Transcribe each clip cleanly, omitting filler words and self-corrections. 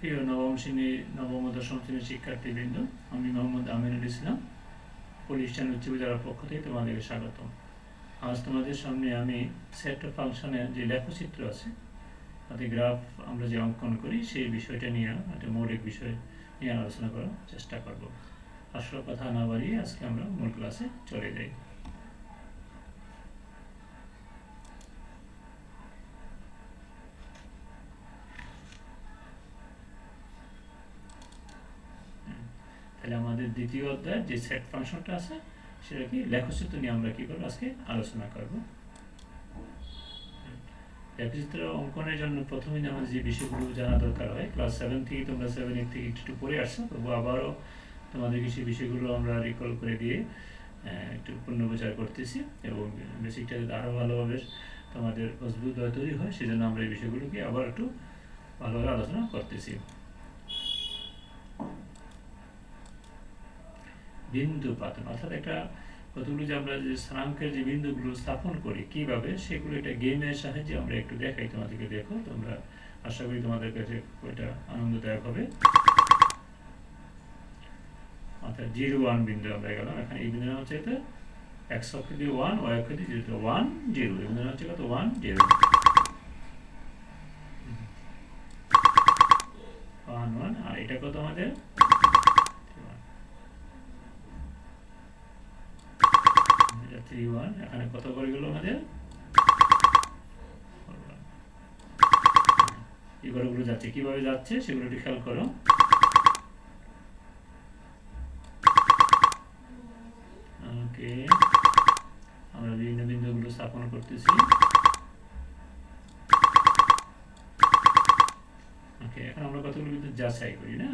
প্রিয় নবম ও দশম শ্রেণীর শিক্ষার্থীবৃন্দ, আমি মোহাম্মদ আমিনুল ইসলাম, প্রতিষ্ঠান উচ্চ বিদ্যালয়ের পক্ষ থেকে তোমাদেরকে স্বাগত। আজ তোমাদের সামনে আমি সেট অফ ফাংশনের যে লেখচিত্র আছে, তাতে গ্রাফ আমরা যে অঙ্কন করি সেই বিষয়টা নিয়ে একটা মৌলিক বিষয় নিয়ে আলোচনা করার চেষ্টা করব। আসল কথা না বাড়িয়ে আজকে আমরা মূল ক্লাসে চলে যাই। তাহলে আমাদের দ্বিতীয় অধ্যায় যে সেট ফাংশনটা আছে সেটা কি লেখচিত্র নিয়ে আমরা কি করবো আজকে আলোচনা করব। লেখচিত্র অঙ্কনের জন্য প্রথমেই আমাদের যে বিষয়গুলো জানা দরকার হয়, ক্লাস 7 থেকে তোমরা 7-8 থেকে একটু পড়ে আসছো, তবু আবারও তোমাদেরকে সেই বিষয়গুলো আমরা রিকল করে দিয়ে একটু পুনর্বিচার করতেছি এবং বেসিকটা আরও ভালোভাবে তোমাদের মজবুত তৈরি হয়, সেজন্য আমরা এই বিষয়গুলোকে আবার একটু ভালোভাবে আলোচনা করতেছি। বিন্দু পাতন অর্থাৎ একটা কতগুলো যে আমরা যে স্থানাঙ্কের যে বিন্দুগুলো স্থাপন করি কিভাবে, সেগুলো একটা গেমের সাহায্যে আমরা একটু দেখাই তোমাদেরকে। দেখো তোমরা, আশা করি তোমাদের কাছে ওইটা আনন্দদায়ক হবে। অর্থাৎ 0-1 বিন্দু আমরা গেলাম, এখানে এই বিন্দু হচ্ছে এটা x অক্ষ দিয়ে 1, y অক্ষ দিয়ে 0, 1 0, এই বিন্দু হচ্ছে কত 1 0 1 1, আর এটা কত আমাদের 3 1, এখানে কত করে গেল আমাদের এই ঘরগুলো যাচ্ছে, কিভাবে যাচ্ছে সেগুলো একটু খেয়াল করো। ওকে, আমরা বিভিন্ন বিন্দুগুলো স্থাপন করতেছি। ওকে, এখন আমরা কতগুলো বিন্দু যাচাই করি না।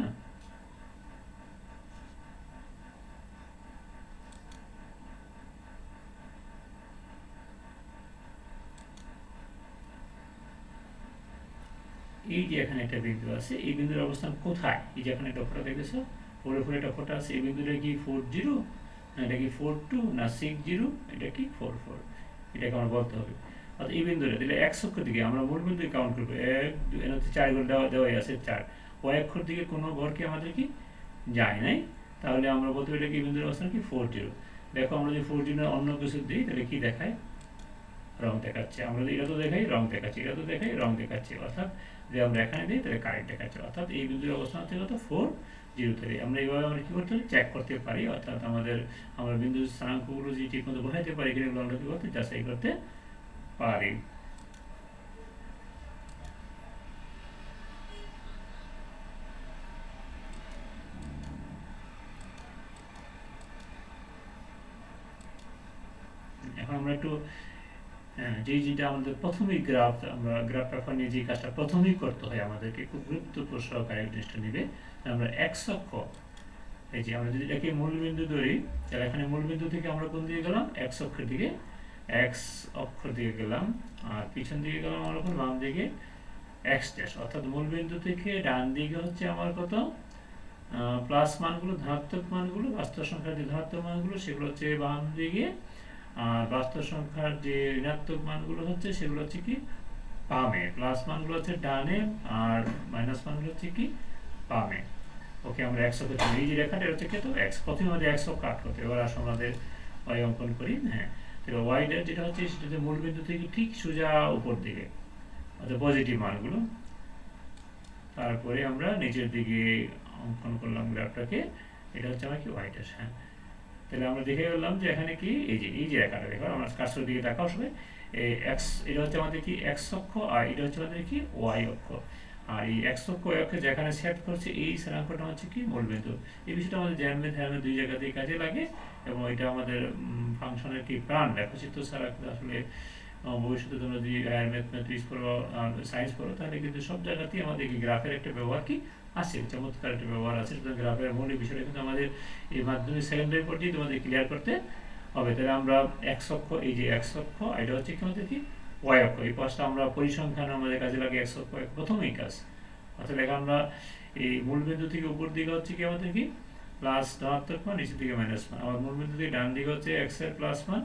এই যে এখানে একটা বিন্দু আছে, এই বিন্দুর অবস্থান কোথায়? এই যে এখানে একটা ফোঁটা দেখেছো, ফোরের উপরে একটা ফোঁটা আছে, এই বিন্দুটা কি 40 না এটা কি 42 না 60, এটা কি 44, এটাকে আমার বলতে হবে। অর্থাৎ এই বিন্দুটা দিলে x অক্ষর দিকে আমরা মূল বিন্দু কাউন্ট করবো, 1 2, এর হচ্ছে 4 ঘর দেওয়াই আছে 4, y অক্ষর দিকে কোনো ঘরকে আমাদের কি যায় নাই, তাহলে আমরা বলতে পারি কি বিন্দুর অবস্থান কি 40। দেখো আমরা যদি 40 অন্য কিছু দিই তাহলে কি দেখায়, রং দেখাচ্ছে। আমরা এটা তো দেখাই রং দেখাচ্ছি, এটা তো দেখাই রং দেখাচ্ছি, অর্থাৎ যে আমরা এখানে দিই তাহলে কারেন্ট দেখাচ্ছে। অর্থাৎ এই বিন্দুর অবস্থান হচ্ছে কত 403। আমরা এইভাবে আমরা কি করতে পারি, চেক করতে পারি, অর্থাৎ আমরা বিন্দুর স্থানাঙ্কগুলো যদি ঠিক মতো বোঝাইতে পারি এগুলো আমরা কি করতে যাচাই করতে পারি। এখন আমরা একটু যেটা আমাদের প্রথমেই আমরা গ্রাফ পেপার নিয়ে যে কাজটা প্রথমেই করতে হয় আমাদেরকে, খুব গুরুত্বপূর্ণ সহকারে জিনিসটা নিবে। আমরা x অক্ষ, এই যে আমরা যদি এটাকে মূলবিন্দু ধরি, তাহলে এখানে মূলবিন্দু থেকে আমরা কোন দিকে গেলাম, x অক্ষের দিকে, x অক্ষর দিকে গেলাম, আর পিছন দিকে গেলাম আমরা কোন বাম দিকে x ড্যাশ, অর্থাৎ মূলবিন্দু থেকে ডান দিকে হচ্ছে আমার কত প্লাস মানগুলো, ধনাত্মক মানগুলো, বাস্তব সংখ্যার যে ধনাত্মক মানগুলো সেগুলো হচ্ছে বাম দিকে, আর বাস্তব সংখ্যার যে ঋণাত্মক মানগুলো হচ্ছে সেগুলো হচ্ছে কি বামে, প্লাস মানগুলো হচ্ছে ডানে, আর মাইনাস মানগুলো হচ্ছে কি বামে। ওকে, আমরা 100 করছি, এই যে রেখাটা হচ্ছে কত x, প্রথমে আমাদের 100 কাট করতে, এবার আসলে আমাদের y অঙ্কন করি। হ্যাঁ, তাহলে y ড্যাশ যেটা হচ্ছে সেটা হচ্ছে মূলবিন্দু থেকে ঠিক সোজা উপর দিকে, অর্থাৎ পজিটিভ মানগুলো, তারপরে আমরা নিচের দিকে অঙ্কন করলাম গ্রাফটাকে, এটা হচ্ছে আমার কি y ড্যাশ। হ্যাঁ, তাহলে আমরা দেখে গেলাম যে এখানে কি এই যে রেখাটা দেখো, আমরা কার্সর দিকে তাকাও সবাই, এই x এটা হচ্ছে আমাদের কি x অক্ষ, আর এটা হচ্ছে আমাদের কি y অক্ষ, আর এই x অক্ষ y অক্ষে যেখানে সেট করছে এই স্থানাঙ্কটা হচ্ছে কি মূলবিন্দু। এই বিষয়টা আমাদের জ্যামিতি ধ্যানে দুই জায়গাতেই কাজে লাগে, এবং এটা আমাদের ফাংশনের কি প্রাণ। লেখচিত্র ছাড়া আসলে ভবিষ্যতে তোমরা যদি হায়ার ম্যাথমেটিক্স পড়ো, সায়েন্স পড়ো, তাহলে কিন্তু সব জায়গাতেই আমাদের কি গ্রাফের একটা ব্যবহার কি আছে, চমৎকার একটা ব্যবহার আছে। সুতরাং গ্রাফের মৌলিক বিষয়টা কিন্তু আমাদের এই মাধ্যমিক সেকেন্ডারি পর্যায়ে তোমাদের ক্লিয়ার করতে হবে। তাহলে আমরা x অক্ষ, এই যে x অক্ষ, এটা হচ্ছে কি আমাদের কি y অক্ষ, এই পাশটা আমরা পরিসংখ্যান আমাদের কাজে লাগে x অক্ষ প্রথমেই কাজ। অর্থাৎ এখানে আমরা এই মূলবিন্দু থেকে উপর দিকে হচ্ছে কি আমাদের কি প্লাস ধনাত্মক মান, নিচের দিকে মাইনাস মান, আবার মূলবিন্দু থেকে ডান দিকে হচ্ছে x এর প্লাস মান,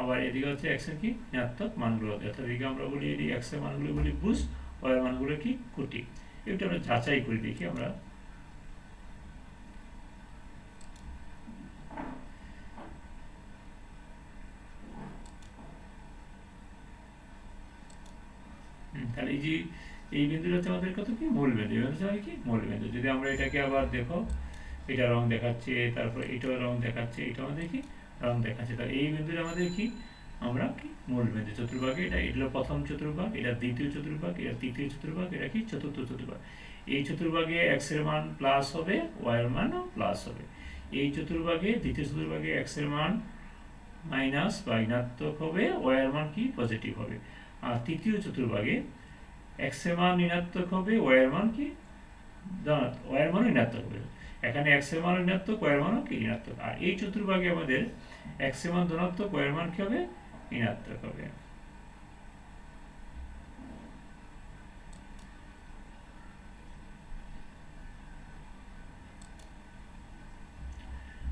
আবার এদিকে হচ্ছে x এর কি ঋণাত্মক মানগুলো, অর্থাৎ এদিকে আমরা বলি এটি x এর মানগুলো বলি বুঝ, y এর মানগুলো কি কুটি। এটা আমরা যাচাই করে দেখি আমরা। তাহলে এই যে এই বিন্দুটা হচ্ছে আমাদের কত কি মূল বিন্দু, এই বিন্দু হচ্ছে কি মূল বিন্দু। যদি আমরা এটাকে আবার দেখো, এটা রং দেখাচ্ছে, তারপর এটাও রং দেখাচ্ছে, এটা আমাদের কি রং দেখাচ্ছে, তাহলে এই বিন্দুটা আমাদের কি আমরা কি মূল বিন্দু। চতুর্ভাগে এটা হলো প্রথম চতুর্ভাগ, এটা দ্বিতীয় চতুর্ভাগ, এটা তৃতীয় চতুর্ভাগ, এটা কি চতুর্থ চতুর্ভাগ। এই চতুর্ভাগে এক্স এর মান প্লাস হবে, ওয়াই এর মানও প্লাস হবে। এই চতুর্ভাগে দ্বিতীয় চতুর্ভাগে এক্স এর মান মাইনাস বা ঋণাত্মক হবে, ওয়াই এর মান কি পজিটিভ হবে। আর তৃতীয় চতুর্ভাগে এক্স এর মান ঋণাত্মক হবে, ওয়াই এর মান কি ওয়াই এর মান ঋণাত্মক হবে। এখানে এক্স এর মান ঋণাত্মক, ওয়াই এর মানও কি ঋণাত্মক। আর এই চতুর্ভাগে আমাদের এক্স এর মান ধনাত্মক, ওয়াই এর মান কি হবে ঋণাত্মক হবে।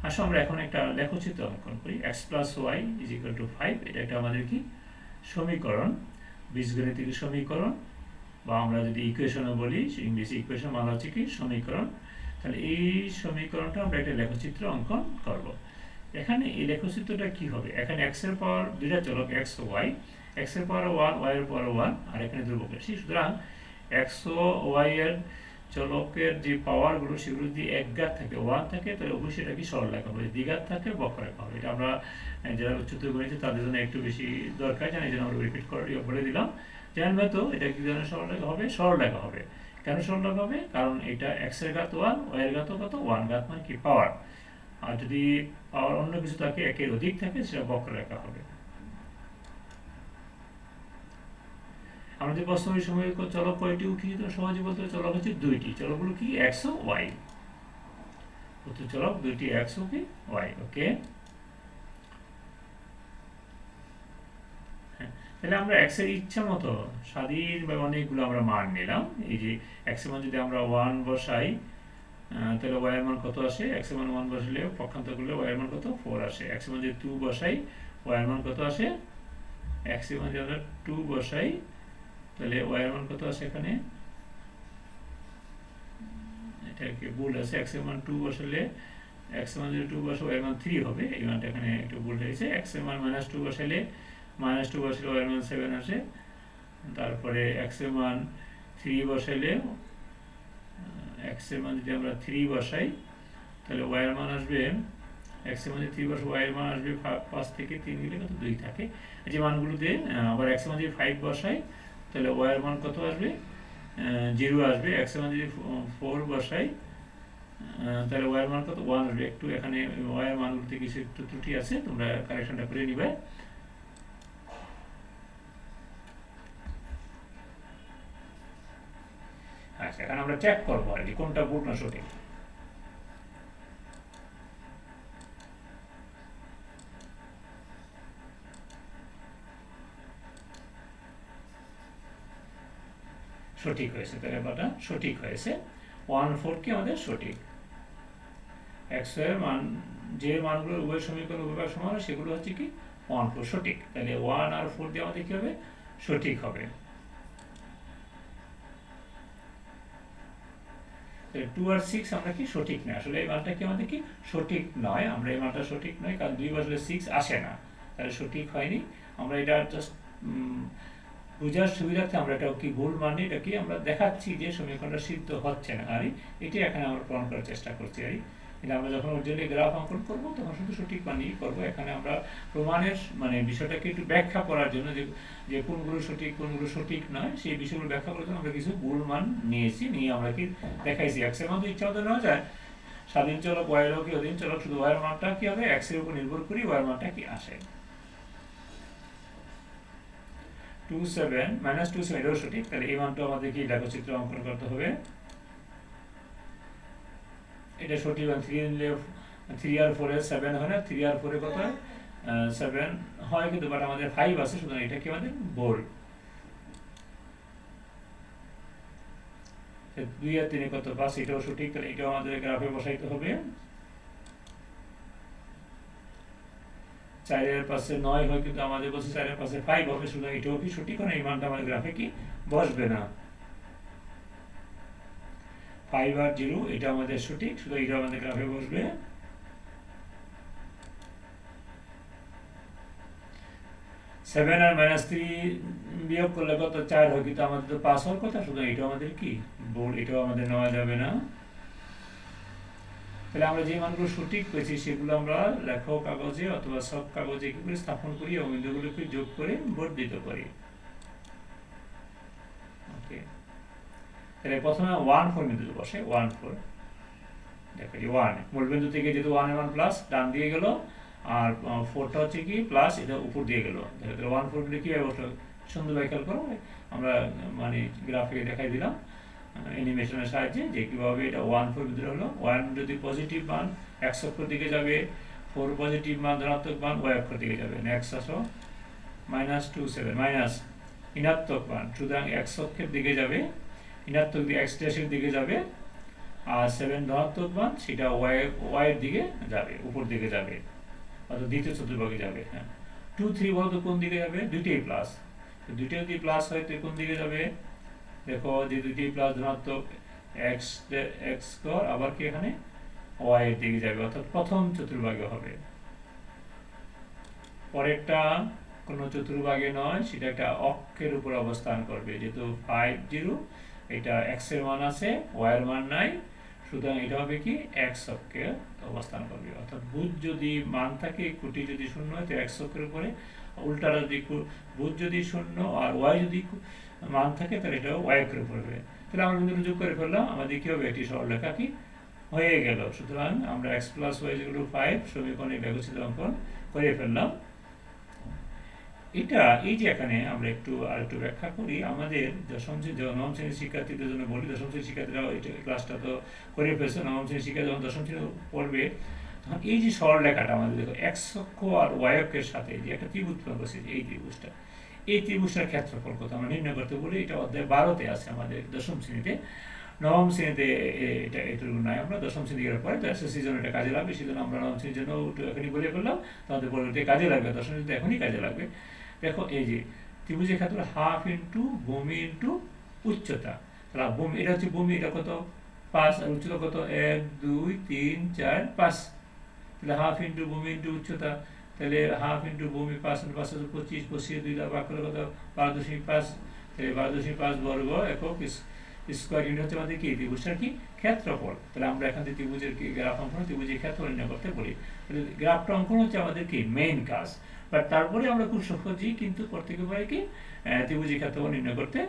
আসো আমরা এখন একটা লেখচিত্র অঙ্কন করি। x plus Y is equal to 5, এটা একটা আমাদের কি সমীকরণ, বীজগণিতিক সমীকরণ, বা আমরা যদি ইকুয়েশনও বলি, ইংলিশে ইকুয়েশন মানে হচ্ছে কি সমীকরণ। তাহলে এই সমীকরণটা আমরা একটা লেখচিত্র অঙ্কন করব। এখানে এই লেখচিত্রটা কি হবে, এখানে x এর পাওয়ার দুইটা চলক x ও y, x এর পাওয়ার 1, y এর পাওয়ার 1, আর এখানে ধ্রুবক রাশি। সুতরাং x ও y এর চলকের যে পাওয়ারগুলো সেগুলো যদি একঘাত থাকে, 1 থাকে, তাহলে অবশ্যই এটা কি সরলরেখা হবে, দ্বিঘাত থাকে বক্ররেখা হবে। এটা আমরা যারা উচ্চতর গণিত তাদের জন্য একটু বেশি দরকার, জানি যেন আমরা রিপিট করে বলে দিলাম। জানবে তো এটা কি ধরনের সরলরেখা হবে, সরলরেখা হবে। কেন সরলরেখা হবে, কারণ এটা x এর ঘাত 1, y এর ঘাত কত 1, ঘাত মানে কি পাওয়ার। আর যদি পাওয়ার অন্য কিছু থাকে, একের অধিক থাকে, সেটা বক্ররেখা হবে। আমাদের প্রশ্নের সময় চলক কয়টি উঠিত, সহজে বলতে চলক হচ্ছে দুইটি, চলকগুলো কি x ও y, প্রত্যেক চলক দুইটি x ও কি y। ওকে, তাহলে আমরা x এর ইচ্ছা মতো স্বাধীনভাবে অনেকগুলো আমরা মান নিলাম। এই যে x এর মান যদি আমরা 1 বসাই, তাহলে y এর মান কত আসে, x এর মান 1 বসালে পক্ষান্তর করলে y এর মান কত 4 আসে। x এর মান যদি 2 বসাই, y এর মান কত আসে, x এর মান যদি আমরা 2 বসাই, তাহলে y এর মান কত আসে, এখানে এটা কি ভুল আছে, x এর মান 2 বসালে, x এর মান যদি 2 বসাই, y এর মান 3 হবে, এই মানটা এখানে একটু ভুল হয়েছে। x এর মান -2 বসাইলে, -2 বসালে y এর মান 7 আসে। তারপরে x এর মান 3 বসাইলে, x এর মান যদি আমরা 3 বসাই, তাহলে y এর মান আসবে, x এর মান 3 বসাই, y এর মান আসবে 5 থেকে 3 গেলে কত 2 থাকে। এই যে মানগুলোতে আবার x এর মান যদি 5 বসাই, তাহলে y এর মান কত আসবে, 0 আসবে। x এর মান যদি 4 বসাই, তাহলে y এর মান কত 1 আসবে। একটু এখানে y এর মানগুলোতে কিছু একটু ত্রুটি আছে, তোমরা কারেকশনটা করে নিবে। আচ্ছা, এখন আমরা চেক করবো আর কি কোনটা ভুল না সঠিক। সঠিক হয়েছে, তাহলে ব্যাপারটা সঠিক হয়েছে। 1/4 কি আমাদের সঠিক। x এর মান যে মানগুলো উভয় সমীকরণ উভয় সমান সেগুলো হচ্ছে কি 1/4 সঠিক। তাহলে 1 আর 4 দিয়ে আমাদের কি হবে, সঠিক হবে। 2 আর 6 আমরা কি সঠিক নয়, আসলে এই মানটা কি আমাদের কি সঠিক নয়, আমরা এই মানটা সঠিক নয়, কারণ 2 বসলে 6 আসে না, তাহলে সঠিক হয়নি। আমরা এটা জাস্ট বোঝার সুবিধার্থে আমরা এটা কি ভুল মানি, এটা কি আমরা দেখাচ্ছি যে সমীকরণটা সিদ্ধ হচ্ছে না, আর এটি এখানে আমরা প্রমাণ করার চেষ্টা করছি। আর কিন্তু আমরা যখন অরিজিনালি গ্রাফ অঙ্কন করবো তখন শুধু সঠিক মানই করবো। এখানে আমরা প্রমাণের মানে বিষয়টাকে একটু ব্যাখ্যা করার জন্য, যে কোনগুলো সঠিক কোনগুলো সঠিক নয়, সেই বিষয়গুলো ব্যাখ্যা করার জন্য আমরা কিছু ভুল মান নিয়েছি, নিয়ে আমরা কি দেখাইছি। x এর মান তো ইচ্ছা মতো নেওয়া যায়, স্বাধীন চলক y এর কি অধীন চলক, শুধু y এর মানটা কি হবে, x এর উপর নির্ভর করি y এর মানটা কি আসে। 27 -27 এটাও সঠিক, তাহলে এই মানটা আমাদের কি লেখচিত্র অঙ্কন করতে হবে। এটা সঠিক, 3 আর 4 এর 7 হয় না, 3 আর 4 এ কত হয় 7 হয়, কিন্তু বাট আমাদের 5 আছে, সুতরাং এটা কি আমাদের ভুল। 2 আর 3 কত 5, এটাও সঠিক, তাহলে এটাও আমাদের গ্রাফে বসাইতে হবে। 4 এর পাশে 9 হয়, কিন্তু আমাদের বলছে 4 এর পাশে 5 হবে, সুতরাং এটাও কি সঠিক, কারণ এই মানটা আমাদের গ্রাফে কি বসবে না। 5 আর 0 এটা আমাদের সঠিক, শুধু এটা আমাদের গ্রাফে বসবে। 7 আর -3 বিয়োগ করলে কত 4 হয়, কিন্তু আমাদের তো 5 হওয়ার কথা, শুধু এটা আমাদের কি বোর্ড, এটাও আমাদের নেওয়া যাবে না। তাহলে আমরা যে মানগুলো সঠিক পেয়েছি সেগুলো আমরা লেখক কাগজে অথবা সব কাগজে কি করে স্থাপন করি এবং বিন্দুগুলোকে যোগ করে বর্ধিত করি। ওকে, তাহলে প্রথমে 1 4 বিন্দুতে বসে 1 4 দেখো যে 1 মূল বিন্দু থেকে যেহেতু 1 1 প্লাস ডান দিয়ে গেল, আর 4টা হচ্ছে কি প্লাস, এটা উপর দিয়ে গেল। তাহলে 1 4 বিন্দু কিভাবে বসলো সুন্দর ব্যাখ্যা করো, আমরা মানে গ্রাফে দেখাই দিলাম অ্যানিমেশনের সাহায্যে যে কীভাবে এটা 1 4 ভিতরে হলো। 1 যদি পজিটিভ মান x অক্ষর দিকে যাবে, 4 পজিটিভ মান ধনাত্মক মান y অক্ষর দিকে যাবে। নেক্সট আসো -2 7 মাইনাস ঋণাত্মক মান, সুতরাং x অক্ষের দিকে যাবে, ঋণাত্মক দিকে x ড্যাশের দিকে যাবে, আর 7 ধনাত্মক মান সেটা y এর দিকে যাবে, উপর দিকে যাবে, অর্থাৎ দ্বিতীয় চতুর্ভাগে যাবে। হ্যাঁ, 2 3 বলতো কোন দিকে যাবে, দুইটাই প্লাস, দুইটা যদি প্লাস হয় তো কোন দিকে যাবে, দেখো যে দুইটি প্লাস ধনাত্মক x স্কয়ার আবার কি এখানে y এর দিকে যাবে, অর্থাৎ প্রথম চতুর্ভাগে হবে। পরেরটা কোনো চতুর্ভাগে নয়, সেটা একটা অক্ষের উপর অবস্থান করবে, যেহেতু 5 0 এটা x এর মান আছে, y এর মান নাই, সুতরাং এটা হবে কি x অক্ষে অবস্থান করবে। অর্থাৎ ভুজ যদি মান থাকে, কোটি যদি শূন্য হয় তো x অক্ষের উপরে, উল্টাটা যদি ভুজ যদি শূন্য আর y যদি মান থাকে তাহলে এটাও y অক্ষের উপরে হবে। তাহলে আমরা বিন্দু যোগ করে ফেললাম, আমাদের কি হবে, একটি সরলরেখা কি হয়ে গেল। সুতরাং আমরা x + y = 5 সমীকরণে ব্যবচ্ছেদ অঙ্কন করে ফেললাম। এটা এই যে এখানে আমরা আরেকটু ব্যাখ্যা করি, আমাদের নবম শ্রেণীর শিক্ষার্থীদের জন্য বলি, দশম শ্রেণীর শিক্ষার্থীরা এটা ক্লাসটা তো করে ফেলছে, নবম শ্রেণীর শিক্ষার্থী যখন দশম শ্রেণী পড়বে তখন এই যে সরলরেখাটা আমাদের দেখো x অক্ষ আর y অক্ষের সাথে যে একটা ত্রিভুজ তৈরি করছে, এই ত্রিভুজটার ক্ষেত্রফল কত আমরা নির্ণয় করতে বলি। এটা অধ্যায় 12-তে আছে আমাদের দশম শ্রেণীতে, নবম শ্রেণীতে এটা এটুকু নাই, আমরা দশম শ্রেণী পরে তো এসএসসি জন্য এটা কাজে লাগবে, সেজন্য আমরা নবম শ্রেণীর জন্য এখনই বলে ফেললাম, তাদের পরবর্তীতে কাজে লাগবে, দশম শ্রেণীতে এখনই কাজে লাগবে। দেখো এই যে ত্রিভুজের ক্ষেত্রে হাফ ইন্টু ভূমি ইন্টু উচ্চতা, তাহলে ভূমি এটা হচ্ছে ভূমি, এটা কত 5, আর উচ্চতা কত 1 2 3 4 5, তাহলে হাফ ইন্টু ভূমি ইন্টু উচ্চতা, তাহলে হাফ ইন্টু ভূমি 5 5 25, 25 2 দ্বারা ভাগ করলে কত 12.5, তাহলে 12.5 বর্গ একক স্কয়ার ইউনিট হচ্ছে আমাদের কি ত্রিভুজটার কি ক্ষেত্রফল। তাহলে আমরা এখান থেকে ত্রিভুজের কি গ্রাফ অঙ্কন, ত্রিভুজের ক্ষেত্রফল নির্ণয় করতে বলি। তাহলে গ্রাফটা অঙ্কন হচ্ছে আমাদের কি মেইন কাজ, বাট তারপরে আমরা খুব সহজেই কিন্তু করতে পারি কি ত্রিভুজের ক্ষেত্রফল নির্ণয় করতে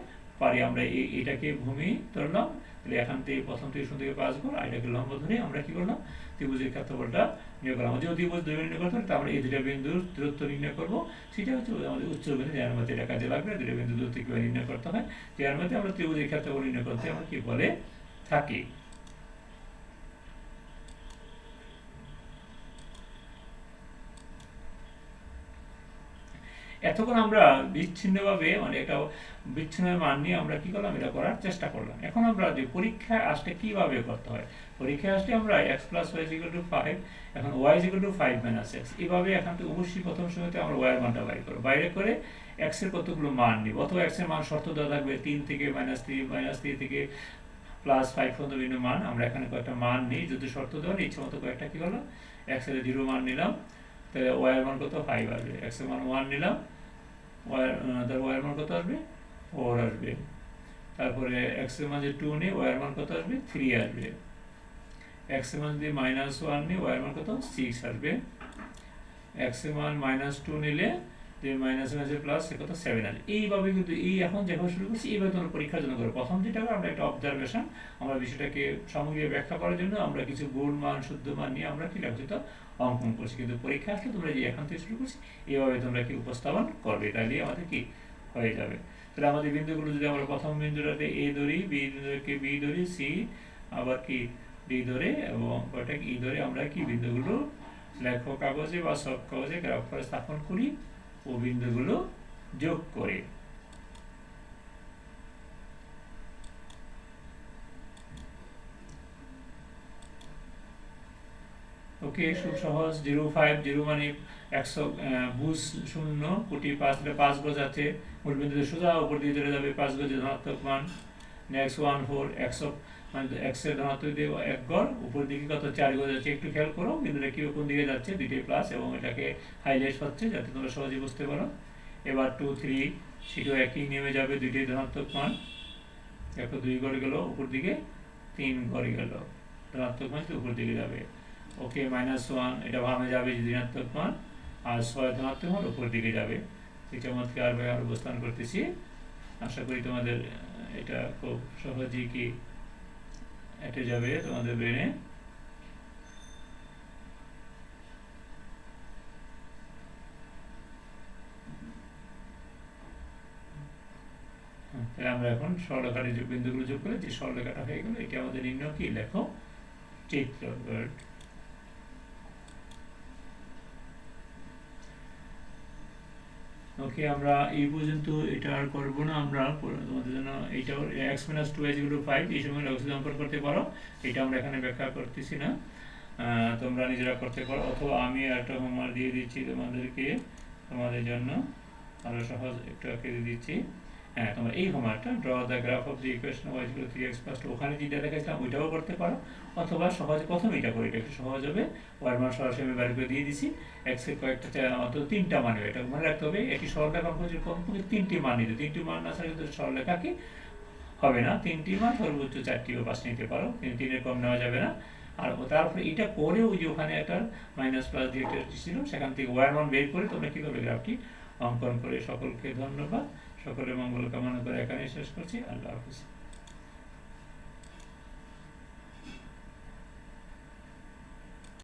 পারি। আমরা এটাকে ভূমি ধরলাম, তাহলে এখান থেকে প্রথম থেকে শূন্য থেকে 5 ঘর, আর এটাকে লম্ব ধরে আমরা কি করলাম ত্রিভুজের ক্ষেত্রফলটা নির্ণয় করলাম। যদি ত্রিভুজ দুই নির্ণয় করতে হবে, তারপরে এই দুটো বিন্দুর দূরত্ব নির্ণয় করবো, সেটা হচ্ছে আমাদের উচ্চ বিন্দু জ্যামিতি, এটা কাজে লাগবে। দুটো বিন্দু দূরত্ব কিভাবে নির্ণয় করতে হয়, জ্যামিতি আমরা ত্রিভুজের ক্ষেত্রফল নির্ণয় করতে আমরা কি বলে থাকি। এতক্ষণ আমরা বিচ্ছিন্নভাবে মানে একটা বিচ্ছিন্ন মান নিয়ে আমরা কি করলাম, এটা করার চেষ্টা করলাম। এখন আমরা যে পরীক্ষায় আসলে কিভাবে করতে হয়, পরীক্ষায় আসলে আমরা x + y = 5, এখন y = 5 - x, এইভাবে এখান থেকে অবশ্যই প্রথম সময়তে আমরা y এর মানটা বাইরে করব, বাইরে করে x এর কতগুলো মান নিব, অথবা x এর মান শর্ত দেওয়া থাকবে 3 থেকে -3 থেকে +5 পর্যন্ত বিভিন্ন মান, আমরা এখানে কয়েকটা মান নিই, যদি শর্ত দেওয়া ইচ্ছে মতো কয়েকটা কি হলো, x এর 0 মান নিলাম, তাহলে y এর মান কত 5 আসবে, x এর মান 1 নিলাম, y এর মান কত আসবে 4 আসবে, তারপরে x এর মান যে 2 নিই, y এর মান কত আসবে 3 আসবে, x এর মান যদি -1 নিই, y এর মান কত 6 আসবে, x এর মান -2 নিলে যে মাইনাস আছে প্লাস সে কত 7 আসবে। এইভাবে কিন্তু এই এখন যেভাবে শুরু করছি এইভাবে তোমরা পরীক্ষার জন্য করো। প্রথম যেটা আমরা একটা অবজারভেশন, আমরা বিষয়টাকে সামগ্রিক ব্যাখ্যা করার জন্য আমরা কিছু গুণ মান শুদ্ধ মান নিয়ে আমরা কি লাগছে তো অঙ্কন করছি, কিন্তু পরীক্ষা আসলে তোমরা যে এখান থেকে শুরু করছি এইভাবে তোমরা কি উপস্থাপন করবে, তাহলে আমাদের কি হয়ে যাবে। তাহলে আমাদের বিন্দুগুলো যদি আমরা প্রথম বিন্দুটাতে এ ধরি, বি ধরি, সি আবার কি ডি ধরে এবং কয়টা ই ধরে, আমরা কি বিন্দুগুলো লেখ কাগজে বা সব কাগজে গ্রাফ করে স্থাপন করি ও বিন্দুগুলো যোগ করে। ওকে, খুব সহজ। 0 5 0 মানে 100 ভুজ 0 কোটি 5 5 গজ আছে, মূল বিন্দুতে সোজা উপর দিয়ে চলে যাবে 5 গজে ধনাত্মক মান। নেক্সট 1 4 100 মানে x এর ধনাত্মক দিয়ে 1 গড়, উপর দিকে কত 4 গড় যাচ্ছে, একটু খেয়াল করো বিন্দুটা কি কোন দিকে যাচ্ছে, দুইটাই প্লাস, এবং এটাকে হাইলাইট হচ্ছে যাতে তোমরা সহজে বুঝতে পারো। এবার 2 3 সেটাও একই নেমে যাবে, দুইটাই ধনাত্মক মান। দেখো 2 গড় গেল উপর দিকে, 3 গড় গেল, ধনাত্মক মান উপর দিকে যাবে। ওকে, -1 এটা বামে যাবে ঋণাত্মক মান, আর 6 ধনাত্মক মান উপর দিকে যাবে। চমৎকার ভাবে আমরা অবস্থান করতেছি। আশা করি তোমাদের এটা খুব সহজেই কি এটে যাবে তোমাদের ব্রেনে। তাহলে আমরা এখন সরলরেখার যে বিন্দুগুলো যোগ করে যে সরলরেখাটা হয়ে গেল, এটা আমাদের নির্ণয় কি লেখো চিত্র। ওকে, আমরা এই পর্যন্ত এটা আর করবো না। আমরা তোমাদের জন্য এইটাও x - 2y 5 এই সময় অঙ্কন করতে পারো, এটা আমরা এখানে ব্যাখ্যা করতেছি না, তোমরা নিজেরা করতে পারো, অথবা আমি একটা হোমওয়ার্ক দিয়ে দিচ্ছি তোমাদেরকে, তোমাদের জন্য আরো সহজ একটু আঁকে দিয়ে দিচ্ছি। হ্যাঁ, তোমরা এই হোমওয়ার্কটা draw the graph of the equation y 3x + 2, ওখানে যেটা দেখাইছিলাম ওইটাও করতে পারো, অথবা সহজে প্রথমে এটা করে, এটা একটু সহজ হবে। y মান সরাসরি আমি বের করে দিয়ে দিছি, x এর কয়েকটা অন্তত 3টা মান হবে, এটা মনে রাখতে হবে। একটি সরলরেখা অঙ্কন কমপক্ষে 3টি মান নিতে, 3টি মান না ছাড়া কিন্তু সরলরেখা কি হবে না, 3টি মান সর্বোচ্চ 4টি বা 5 নিতে পারো, কিন্তু 3-এর কম নেওয়া যাবে না। আর তারপরে এটা করে ওই যে ওখানে একটা মাইনাস প্লাস দিয়ে একটা ছিল, সেখান থেকে y মান বের করে তোমরা কি করবে গ্রাফটি অঙ্কন করে। সকলকে ধন্যবাদ, সকলের মঙ্গল কামনা করে এখানে শেষ করছি। আল্লাহ হাফিজ।